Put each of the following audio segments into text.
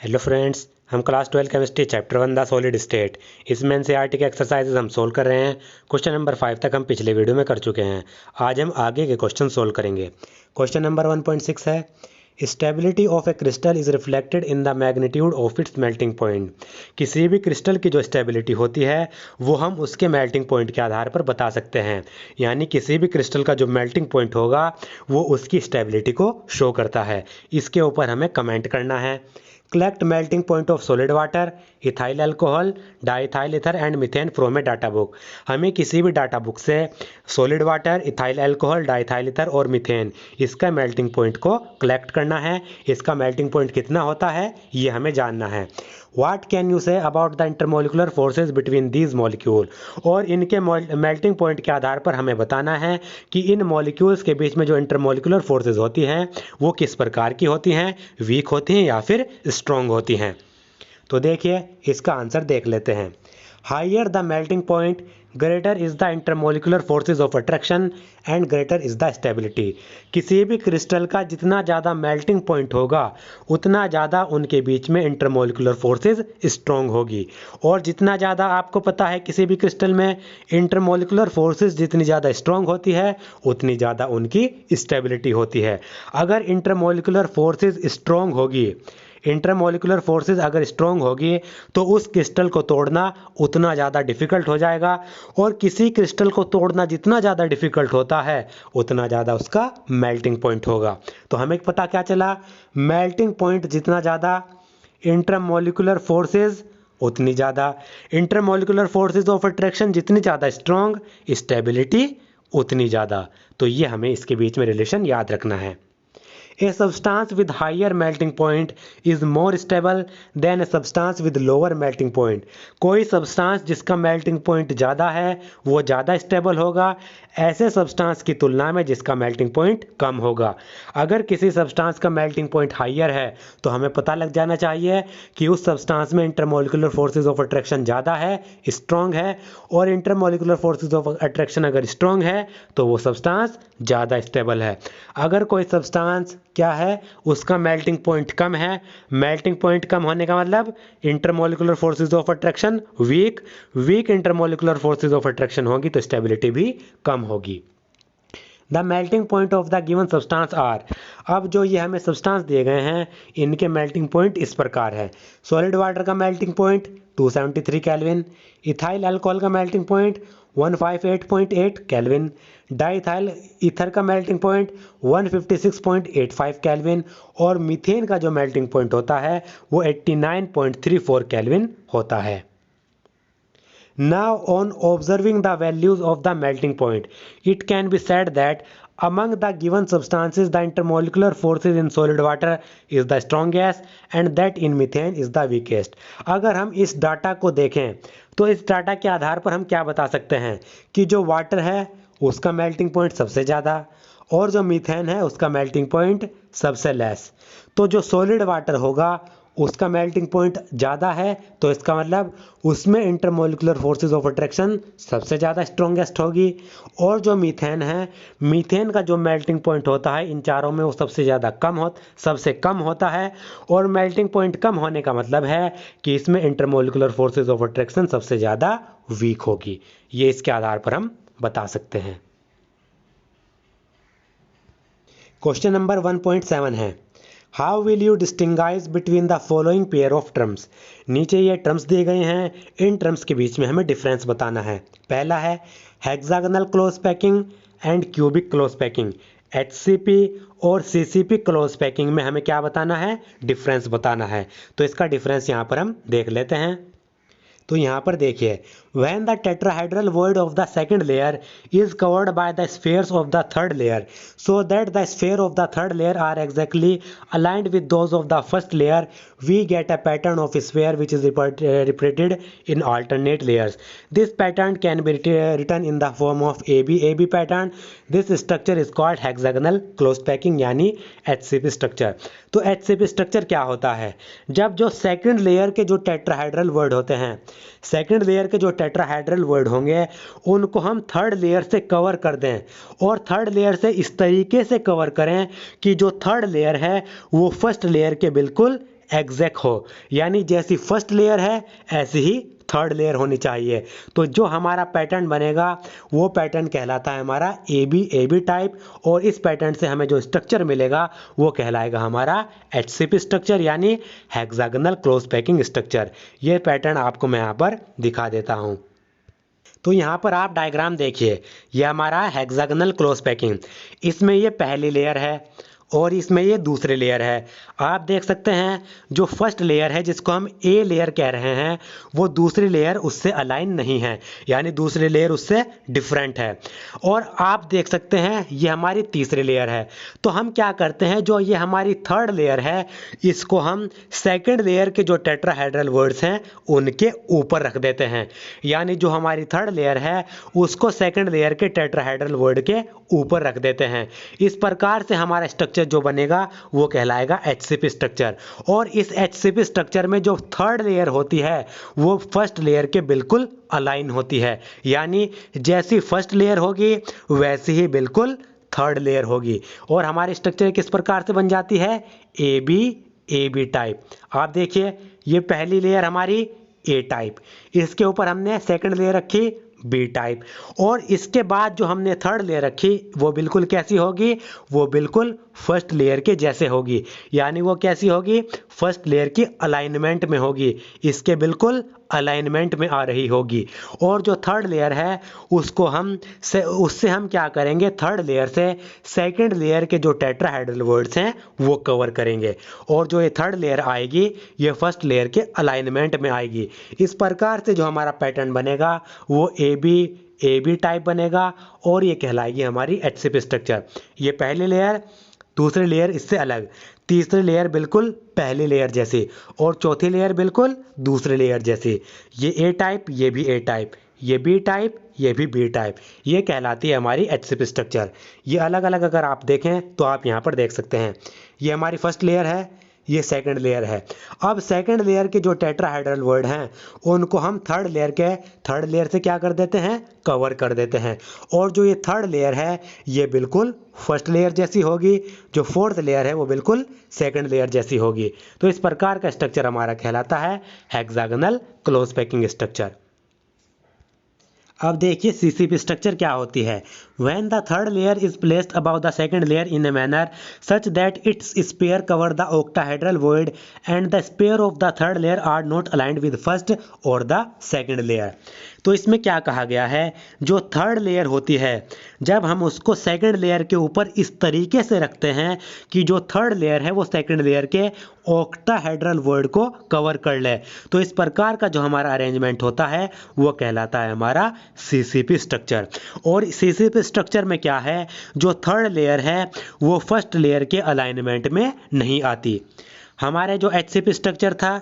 Hello friends, हम class 12 chemistry chapter 1 the solid state इसमें NCERT के एक्सरसाइजेज हम सोल्व कर रहे हैं। क्वेश्चन नंबर 5 तक हम पिछले वीडियो में कर चुके हैं। आज हम आगे के क्वेश्चन सोल्व करेंगे। क्वेश्चन नंबर 1.6 है, stability of a crystal is reflected in the magnitude of its melting point. किसी भी क्रिस्टल की जो स्टेबिलिटी होती है वो हम उसके मेल्टिंग पॉइंट के आधार पर बता सकते हैं। यानी किसी भी क्रिस्टल का जो मेल्टिंग पॉइंट होगा वो उसकी स्टेबिलिटी को शो करता है। इसके ऊपर हमें कमेंट करना है। Collect melting point of solid water, ethyl alcohol, diethyl ether and methane from A data book. हमें किसी भी डाटा बुक से solid water, ethyl alcohol, diethyl ether और मीथेन इसका मेल्टिंग पॉइंट को कलेक्ट करना है। इसका मेल्टिंग पॉइंट कितना होता है ये हमें जानना है। What can you say about the intermolecular forces between these molecule. और इनके मेल्टिंग पॉइंट के आधार पर हमें बताना है कि इन मॉलिक्यूल्स के बीच में जो इंटरमोलिकुलर फोर्सेज होती हैं वो किस प्रकार की होती हैं, वीक होती हैं या फिर स्ट्रॉन्ग होती हैं। तो देखिए इसका आंसर देख लेते हैं। Higher the melting point greater is the intermolecular forces of attraction and greater is the stability. किसी भी क्रिस्टल का जितना ज़्यादा मेल्टिंग पॉइंट होगा उतना ज़्यादा उनके बीच में इंटरमोलिकुलर फोर्सेज स्ट्रॉन्ग होगी। और जितना ज़्यादा आपको पता है किसी भी क्रिस्टल में इंटरमोलिकुलर फोर्सेज जितनी ज़्यादा स्ट्रॉन्ग होती है उतनी ज़्यादा उनकी स्टेबिलिटी होती है। अगर इंटरमोलिकुलर फोर्सेज स्ट्रॉन्ग होगी, इंटरमोलिकुलर फोर्सेस अगर स्ट्रॉन्ग होगी तो उस क्रिस्टल को तोड़ना उतना ज़्यादा डिफ़िकल्ट हो जाएगा। और किसी क्रिस्टल को तोड़ना जितना ज़्यादा डिफ़िकल्ट होता है उतना ज़्यादा उसका मेल्टिंग पॉइंट होगा। तो हमें पता क्या चला, मेल्टिंग पॉइंट जितना ज़्यादा, इंटरमोलिकुलर फोर्सेस उतनी ज़्यादा, इंटरमोलिकुलर फोर्सेस ऑफ अट्रैक्शन जितनी ज़्यादा स्ट्रॉन्ग, स्टेबिलिटी उतनी ज़्यादा। तो ये हमें इसके बीच में रिलेशन याद रखना है। A substance with higher melting point is more stable than a substance with lower melting point. कोई सब्सटेंस जिसका मेल्टिंग पॉइंट ज़्यादा है वो ज़्यादा स्टेबल होगा ऐसे सब्सटेंस की तुलना में जिसका मेल्टिंग पॉइंट कम होगा। अगर किसी सब्सटेंस का मेल्टिंग पॉइंट हाइयर है तो हमें पता लग जाना चाहिए कि उस सब्सटेंस में इंटरमोलिकुलर फोर्सेज ऑफ अट्रैक्शन ज़्यादा है, स्ट्रॉन्ग है। और इंटरमोलिकुलर फोर्सेज ऑफ अट्रैक्शन अगर स्ट्रॉन्ग है तो वो सब्सटेंस ज़्यादा स्टेबल है। अगर कोई सब्सटेंस क्या है उसका मेल्टिंग पॉइंट कम है, मेल्टिंग पॉइंट कम होने का मतलब intermolecular forces of attraction weak, weak intermolecular forces of attraction होगी तो स्टेबिलिटी भी कम होगी। The melting point of the given substance are. अब जो ये हमें सब्सटेंस दिए गए हैं इनके मेल्टिंग पॉइंट इस प्रकार है। सॉलिड वाटर का melting point 273 kelvin, ethyl alcohol का melting point 158.8 kelvin, diethyl ether का मेल्टिंग पॉइंट 156.85 केल्विन और मीथेन का जो मेल्टिंग पॉइंट होता है वो 89.34 केल्विन होता है। Now on observing the values of the melting point, it can be said that among the given substances the intermolecular forces in solid water is the strongest and that in methane is the weakest. अगर हम इस data को देखें तो इस data के आधार पर हम क्या बता सकते हैं कि जो वाटर है उसका मेल्टिंग पॉइंट सबसे ज़्यादा और जो मीथेन है उसका मेल्टिंग पॉइंट सबसे लेस। तो जो सॉलिड वाटर होगा उसका मेल्टिंग पॉइंट ज़्यादा है तो इसका मतलब उसमें इंटरमोलिकुलर फोर्सेज ऑफ अट्रैक्शन सबसे ज़्यादा स्ट्रॉन्गेस्ट होगी। और जो मीथेन है, मीथेन का जो मेल्टिंग पॉइंट होता है इन चारों में वो सबसे कम होता है। और मेल्टिंग पॉइंट कम होने का मतलब है कि इसमें इंटरमोलिकुलर फोर्सेज ऑफ अट्रैक्शन सबसे ज़्यादा वीक होगी। ये इसके आधार पर हम बता सकते हैं। क्वेश्चन नंबर 1.7 है, how will you distinguish between the following pair of terms. नीचे ये टर्म्स दिए गए हैं, इन टर्म्स के बीच में हमें डिफरेंस बताना है। पहला है hexagonal close packing and cubic close packing. HCP और CCP क्लोज पैकिंग में हमें क्या बताना है, डिफरेंस बताना है। तो इसका डिफरेंस यहाँ पर हम देख लेते हैं। तो यहाँ पर देखिए, when the tetrahedral void of the second layer is covered by the spheres of the third layer so that the sphere of the third layer are exactly aligned with those of the first layer, we get a pattern of a sphere which is repeated in alternate layers. This pattern can be written in the form of AB pattern. This structure is called hexagonal close packing यानी HCP structure। तो HCP structure क्या होता है, जब जो second layer के जो tetrahedral word होते हैं, सेकंड लेयर के जो टेट्राहेड्रल वर्ड होंगे उनको हम थर्ड लेयर से कवर कर दें और थर्ड लेयर से इस तरीके से कवर करें कि जो थर्ड लेयर है वो फर्स्ट लेयर के बिल्कुल एग्जैक्ट हो, यानी जैसी फर्स्ट लेयर है ऐसी ही थर्ड लेयर होनी चाहिए। तो जो हमारा पैटर्न बनेगा वो पैटर्न कहलाता है हमारा ए बी टाइप, और इस पैटर्न से हमें जो स्ट्रक्चर मिलेगा वो कहलाएगा हमारा HCP स्ट्रक्चर, यानी हेक्सागोनल क्लोज पैकिंग स्ट्रक्चर। ये पैटर्न आपको मैं यहाँ पर दिखा देता हूँ। तो यहाँ पर आप डायग्राम देखिए, ये हमारा हेक्सागोनल क्लोज पैकिंग, इसमें ये पहली लेयर है और इसमें ये दूसरी लेयर है। आप देख सकते हैं जो फर्स्ट लेयर है जिसको हम ए लेयर कह रहे हैं, वो दूसरी लेयर उससे अलाइन नहीं है, यानी दूसरी लेयर उससे डिफरेंट है। और आप देख सकते हैं ये हमारी तीसरी लेयर है। तो हम क्या करते हैं, जो ये हमारी थर्ड लेयर है इसको हम सेकंड लेयर के जो टेट्राहेड्रल वर्ड्स हैं उनके ऊपर रख देते हैं, यानी जो हमारी थर्ड लेयर है उसको सेकंड लेयर के टेट्राहेड्रल वर्ड के ऊपर रख देते हैं। इस प्रकार से हमारा स्ट्रक्चर जो बनेगा वो कहलाएगा HCP स्ट्रक्चर। और इस HCP स्ट्रक्चर में जो थर्ड लेयर होती है वो फर्स्ट लेयर के बिल्कुल अलाइन होती है, यानी जैसी फर्स्ट लेयर होगी वैसी ही बिल्कुल थर्ड लेयर होगी। और हमारी स्ट्रक्चर किस प्रकार से बन जाती है, ए बी टाइप। आप देखिए ये पहली लेयर हमारी ए टाइप, इसके ऊपर हमने सेकंड लेयर रखी बी टाइप, और इसके बाद जो हमने थर्ड लेयर रखी वो बिल्कुल कैसी होगी, वो बिल्कुल फर्स्ट लेयर के जैसे होगी, यानी वो कैसी होगी, फर्स्ट लेयर की अलाइनमेंट में होगी, इसके बिल्कुल अलाइनमेंट में आ रही होगी। और जो थर्ड लेयर है उसको उससे हम क्या करेंगे, थर्ड लेयर से सेकंड लेयर के जो टेट्राहेड्रल वर्ड्स हैं वो कवर करेंगे, और जो ये थर्ड लेयर आएगी ये फर्स्ट लेयर के अलाइनमेंट में आएगी। इस प्रकार से जो हमारा पैटर्न बनेगा वो ए बी टाइप बनेगा, और ये कहलाएगी हमारी HCP स्ट्रक्चर। ये पहली लेयर, दूसरी लेयर इससे अलग, तीसरी लेयर बिल्कुल पहली लेयर जैसी, और चौथी लेयर बिल्कुल दूसरी लेयर जैसी। ये ए टाइप, ये भी ए टाइप, ये बी टाइप, ये भी बी टाइप, ये कहलाती है हमारी HCP स्ट्रक्चर। ये अलग अलग अगर आप देखें तो आप यहाँ पर देख सकते हैं, ये हमारी फर्स्ट लेयर है, ये सेकंड लेयर है। अब सेकंड लेयर के जो टेट्राहेड्रल वर्ड हैं उनको हम थर्ड लेयर से क्या कर देते हैं, कवर कर देते हैं। और जो ये थर्ड लेयर है ये बिल्कुल फर्स्ट लेयर जैसी होगी, जो फोर्थ लेयर है वो बिल्कुल सेकंड लेयर जैसी होगी। तो इस प्रकार का स्ट्रक्चर हमारा कहलाता है हेक्सागोनल क्लोज पैकिंग स्ट्रक्चर। अब देखिए CCP स्ट्रक्चर क्या होती है। When the third layer is placed above the second layer in a manner such that its sphere cover the octahedral void and the sphere of the third layer are not aligned with first or the second layer। तो इसमें क्या कहा गया है, जो third layer होती है जब हम उसको सेकंड लेयर के ऊपर इस तरीके से रखते हैं कि जो थर्ड लेयर है वो सेकंड लेयर के ऑक्टाहेड्रल वर्ड को कवर कर ले, तो इस प्रकार का जो हमारा अरेंजमेंट होता है वो कहलाता है हमारा CCP स्ट्रक्चर। और CCP स्ट्रक्चर में क्या है, जो थर्ड लेयर है वो फर्स्ट लेयर के अलाइनमेंट में नहीं आती। हमारे जो HCP स्ट्रक्चर था,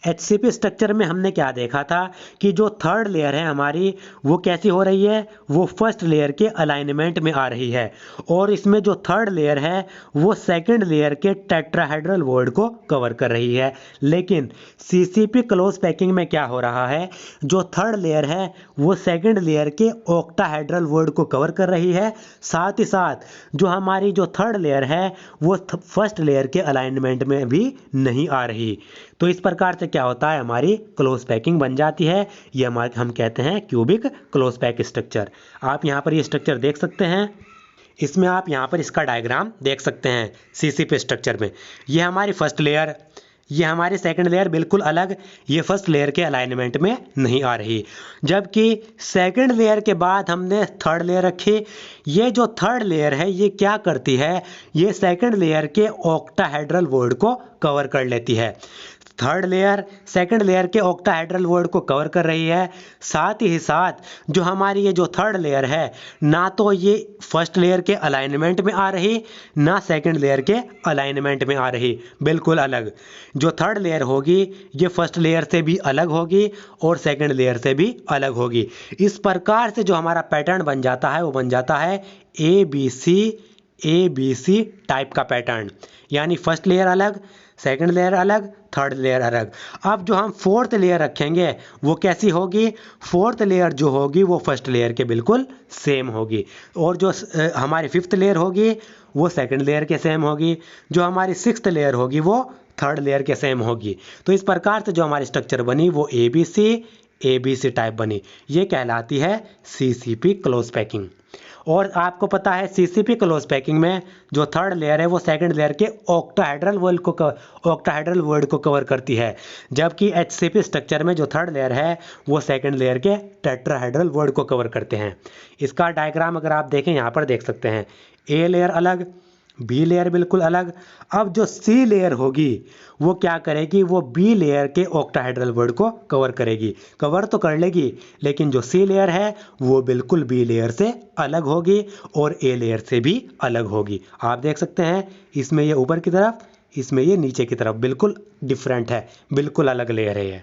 HCP स्ट्रक्चर में हमने क्या देखा था कि जो थर्ड लेयर है हमारी वो कैसी हो रही है, वो फर्स्ट लेयर के अलाइनमेंट में आ रही है, और इसमें जो थर्ड लेयर है वो सेकंड लेयर के टेट्राहेड्रल वर्ड को कवर कर रही है। लेकिन CCP क्लोज पैकिंग में क्या हो रहा है, जो थर्ड लेयर है वो सेकंड लेयर के ऑक्टाहेड्रल वर्ड को कवर कर रही है, साथ ही साथ जो हमारी जो थर्ड लेयर है वो फर्स्ट लेयर के अलाइनमेंट में भी नहीं आ रही। तो इस प्रकार से क्या होता है, हमारी क्लोज पैकिंग बन जाती है। ये हम कहते हैं क्यूबिक क्लोज पैक स्ट्रक्चर। आप यहाँ पर ये स्ट्रक्चर देख सकते हैं, इसमें आप यहाँ पर इसका डायग्राम देख सकते हैं। CCP स्ट्रक्चर में ये हमारी फर्स्ट लेयर, ये हमारी सेकंड लेयर बिल्कुल अलग, ये फर्स्ट लेयर के अलाइनमेंट में नहीं आ रही, जबकि सेकंड लेयर के बाद हमने थर्ड लेयर रखी। ये जो थर्ड लेयर है ये क्या करती है, ये सेकंड लेयर के ऑक्टाहेड्रल वर्ड को कवर कर लेती है। थर्ड लेयर सेकंड लेयर के ऑक्टाहेड्रल वर्ड को कवर कर रही है, साथ ही साथ जो हमारी ये जो थर्ड लेयर है ना तो ये फर्स्ट लेयर के अलाइनमेंट में आ रही, ना सेकंड लेयर के अलाइनमेंट में आ रही, बिल्कुल अलग। जो थर्ड लेयर होगी ये फर्स्ट लेयर से भी अलग होगी और सेकंड लेयर से भी अलग होगी। इस प्रकार से जो हमारा पैटर्न बन जाता है वो बन जाता है ABC टाइप का पैटर्न, यानी फर्स्ट लेयर अलग, सेकंड लेयर अलग, थर्ड लेयर अलग। अब जो हम फोर्थ लेयर रखेंगे वो कैसी होगी, फोर्थ लेयर जो होगी वो फर्स्ट लेयर के बिल्कुल सेम होगी, और जो हमारी फिफ्थ लेयर होगी वो सेकंड लेयर के सेम होगी, जो हमारी सिक्स्थ लेयर होगी वो थर्ड लेयर के सेम होगी। तो इस प्रकार से जो हमारी स्ट्रक्चर बनी वो ABC टाइप बनी। ये कहलाती है CCP क्लोज पैकिंग। और आपको पता है CCP क्लोज पैकिंग में जो थर्ड लेयर है वो सेकंड लेयर के ऑक्टाहेड्रल वर्ड को कवर करती है, जबकि HCP स्ट्रक्चर में जो थर्ड लेयर है वो सेकंड लेयर के टेट्राहेड्रल वर्ड को कवर करते हैं। इसका डायग्राम अगर आप देखें यहाँ पर देख सकते हैं, A लेयर अलग, B लेयर बिल्कुल अलग। अब जो C लेयर होगी वो क्या करेगी, वो B लेयर के ऑक्टाहेड्रल वर्ड को कवर करेगी। कवर तो कर लेगी, लेकिन जो C लेयर है वो बिल्कुल B लेयर से अलग होगी और A लेयर से भी अलग होगी। आप देख सकते हैं इसमें ये ऊपर की तरफ, इसमें ये नीचे की तरफ, बिल्कुल डिफरेंट है, बिल्कुल अलग लेयर है ये।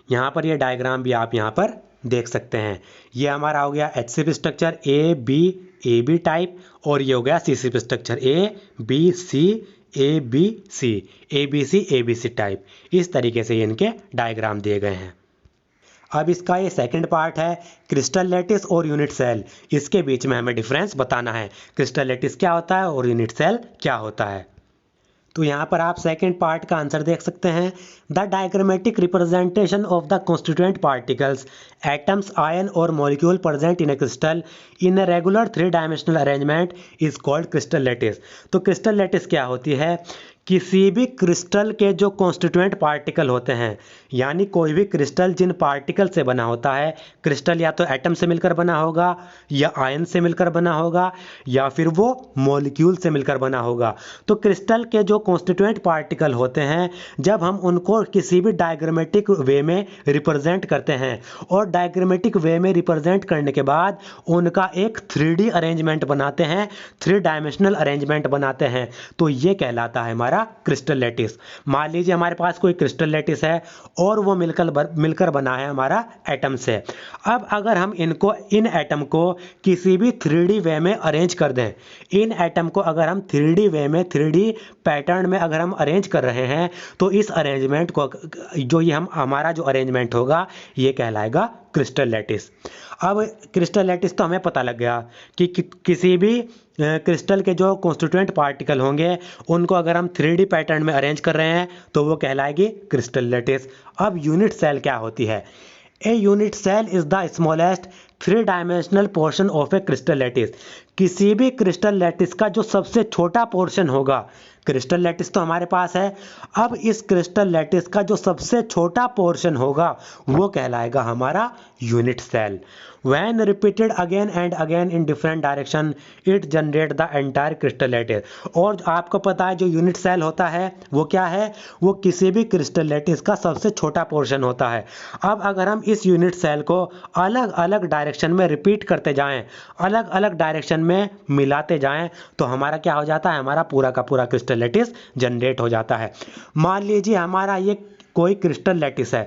यहाँ पर ये डायग्राम भी आप यहाँ पर देख सकते हैं। ये हमारा हो गया HCP स्ट्रक्चर AB टाइप, और ये हो गया CCP स्ट्रक्चर ABC टाइप। इस तरीके से इनके डायग्राम दिए गए हैं। अब इसका ये सेकंड पार्ट है क्रिस्टल लैटिस और यूनिट सेल। इसके बीच में हमें डिफरेंस बताना है, क्रिस्टल लैटिस क्या होता है और यूनिट सेल क्या होता है। तो यहाँ पर आप सेकेंड पार्ट का आंसर देख सकते हैं, the diagrammatic representation of the constituent particles atoms ion और molecule present in a crystal in a regular 3 dimensional arrangement is called crystal lattice. तो क्रिस्टल लैटिस क्या होती है, किसी भी क्रिस्टल के जो कॉन्स्टिट्यूएंट पार्टिकल होते हैं, यानी कोई भी क्रिस्टल जिन पार्टिकल से बना होता है, क्रिस्टल या तो एटम से मिलकर बना होगा, या आयन से मिलकर बना होगा, या फिर वो मॉलिक्यूल से मिलकर बना होगा। तो क्रिस्टल के जो कॉन्स्टिट्यूएंट पार्टिकल होते हैं, जब हम उनको किसी भी डायग्रामेटिक वे में रिप्रेजेंट करते हैं, और डायग्रामेटिक वे में रिप्रेजेंट करने के बाद उनका एक 3D अरेंजमेंट बनाते हैं, 3 डायमेंशनल अरेंजमेंट बनाते हैं, तो ये कहलाता है हमारा क्रिस्टल लैटिस। मान लीजिए हमारे पास कोई क्रिस्टल लैटिस है और वो मिलकर बना है हमारा एटम से। अब अगर हम इन एटम को किसी भी 3D वे में अरेंज कर दें, इन एटम को अगर हम 3D वे में 3D पैटर्न में अगर हम अरेंज कर रहे हैं, तो इस अरेंजमेंट को जो ये हमारा जो अरेंजमेंट होगा ये कहलाएगा क्रिस्टल लैटिस। अब क्रिस्टल लैटिस तो हमें पता लग गया कि किसी भी क्रिस्टल के जो कॉन्स्टिट्यूएंट पार्टिकल होंगे उनको अगर हम 3D पैटर्न में अरेंज कर रहे हैं तो वो कहलाएगी क्रिस्टल लैटिस। अब यूनिट सेल क्या होती है, a unit cell is the smallest 3 dimensional portion of a crystal lattice. किसी भी क्रिस्टल लैटिस का जो सबसे छोटा पोर्शन होगा, क्रिस्टल लैटिस तो हमारे पास है, अब इस क्रिस्टल लैटिस का जो सबसे छोटा पोर्शन होगा वो कहलाएगा हमारा unit cell. When repeated again and again in different direction, it generate the entire crystal lattice। और आपको पता है जो यूनिट सेल होता है वो क्या है, वो किसी भी क्रिस्टल लैटिस का सबसे छोटा पोर्शन होता है। अब अगर हम इस यूनिट सेल को अलग अलग डायरेक्शन में रिपीट करते जाएं, अलग अलग डायरेक्शन में मिलाते जाएं, तो हमारा क्या हो जाता है, हमारा पूरा का पूरा क्रिस्टल लैटिस जनरेट हो जाता है। मान लीजिए हमारा ये कोई क्रिस्टल लैटिस है,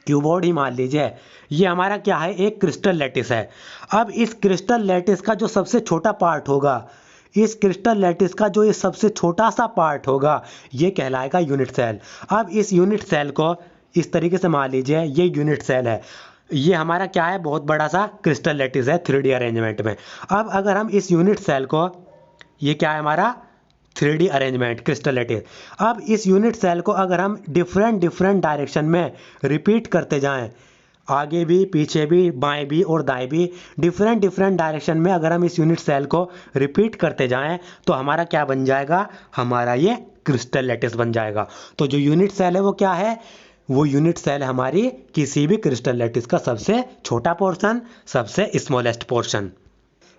क्यूबोर्ड ही मान लीजिए, ये हमारा क्या है, एक क्रिस्टल लैटिस है। अब इस क्रिस्टल लैटिस का जो सबसे छोटा पार्ट होगा, इस क्रिस्टल लैटिस का जो ये सबसे छोटा सा पार्ट होगा ये कहलाएगा यूनिट सेल। अब इस यूनिट सेल को इस तरीके से मान लीजिए, ये यूनिट सेल है, ये हमारा क्या है, बहुत बड़ा सा क्रिस्टल लैटिस है 3D अरेंजमेंट में। अब अगर हम इस यूनिट सेल को, ये क्या है हमारा 3D अरेंजमेंट क्रिस्टल लैटिस, अब इस यूनिट सेल को अगर हम डिफरेंट डायरेक्शन में रिपीट करते जाएं, आगे भी पीछे भी बाएं भी और दाएं भी, डिफरेंट डायरेक्शन में अगर हम इस यूनिट सेल को रिपीट करते जाएं, तो हमारा क्या बन जाएगा, हमारा ये क्रिस्टल लैटिस बन जाएगा। तो जो यूनिट सेल है वो क्या है, वो यूनिट सेल हमारी किसी भी क्रिस्टल लैटिस का सबसे छोटा पोर्शन, सबसे स्मॉलेस्ट पोर्शन।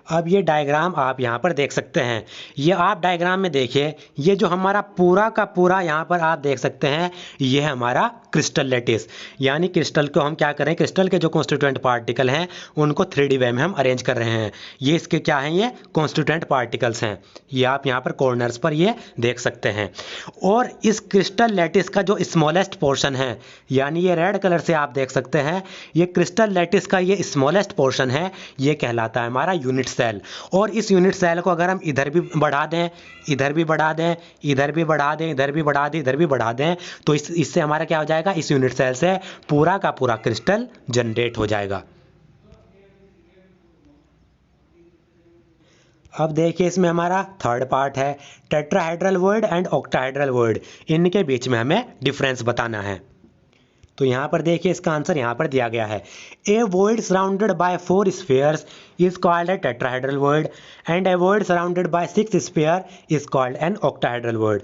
अब ये डायग्राम आप यहाँ पर देख सकते हैं, ये आप डायग्राम में देखिए, ये जो हमारा पूरा का पूरा यहाँ पर आप देख सकते हैं, ये है हमारा क्रिस्टल लैटिस। यानी क्रिस्टल को हम क्या करें, क्रिस्टल के जो कॉन्स्टिट्यूएंट पार्टिकल हैं उनको 3D वे में हम अरेंज कर रहे हैं। ये इसके क्या हैं, ये कॉन्स्टिट्यूएंट पार्टिकल्स हैं, ये आप यहाँ पर कॉर्नर्स पर ये देख सकते हैं। और इस क्रिस्टल लैटिस का जो स्मॉलेस्ट पोर्शन है, यानी ये रेड कलर से आप देख सकते हैं, ये क्रिस्टल लैटिस का ये स्मॉलेस्ट पोर्शन है, ये कहलाता है हमारा यूनिट सेल। और इस यूनिट सेल को अगर हम इधर भी बढ़ा दें, इधर भी बढ़ा दें, इधर भी बढ़ा दें, इधर भी बढ़ा दें, इधर भी बढ़ा दें, तो इससे हमारा क्या हो जाएगा, इस यूनिट सेल से पूरा का पूरा क्रिस्टल जनरेट हो जाएगा। अब देखिए इसमें हमारा थर्ड पार्ट है, tetrahedral word and octahedral word, इनके बीच में हमें डिफरेंस बताना है। तो यहाँ पर देखिए इसका आंसर यहाँ पर दिया गया है, ए void surrounded by 4 spheres is called a tetrahedral word and A void surrounded by 6 sphere is called an octahedral word.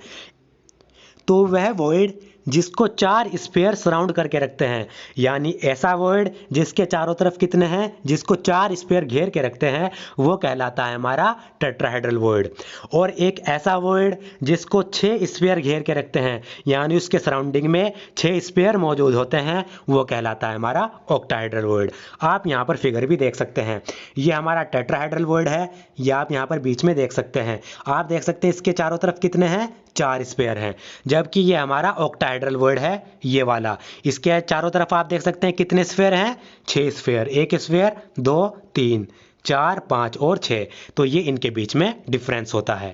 तो वह वॉइड जिसको 4 स्फीयर सराउंड करके रखते हैं, यानी ऐसा वर्ड जिसके चारों तरफ कितने हैं, जिसको 4 स्फीयर घेर के रखते हैं, वो कहलाता है हमारा टेट्राहेड्रल वर्ड। और एक ऐसा वर्ड जिसको 6 स्फीयर घेर के रखते हैं, यानी उसके सराउंडिंग में 6 स्फीयर मौजूद होते हैं, वो कहलाता है हमारा ऑक्टाहेड्रल वर्ड। आप यहाँ पर फिगर भी देख सकते हैं, ये हमारा टेट्राहेड्रल वर्ड है, ये आप यहाँ पर बीच में देख सकते हैं। आप देख सकते हैं इसके चारों तरफ कितने हैं, 4 स्फीयर हैं, जबकि ये हमारा ऑक्टाहेड्रल वर्ड है ये वाला। इसके चारों तरफ आप देख सकते हैं कितने स्फीयर हैं, 6 स्फीयर, 1 स्फीयर, 2, 3, 4, 5 और 6। तो ये इनके बीच में डिफरेंस होता है।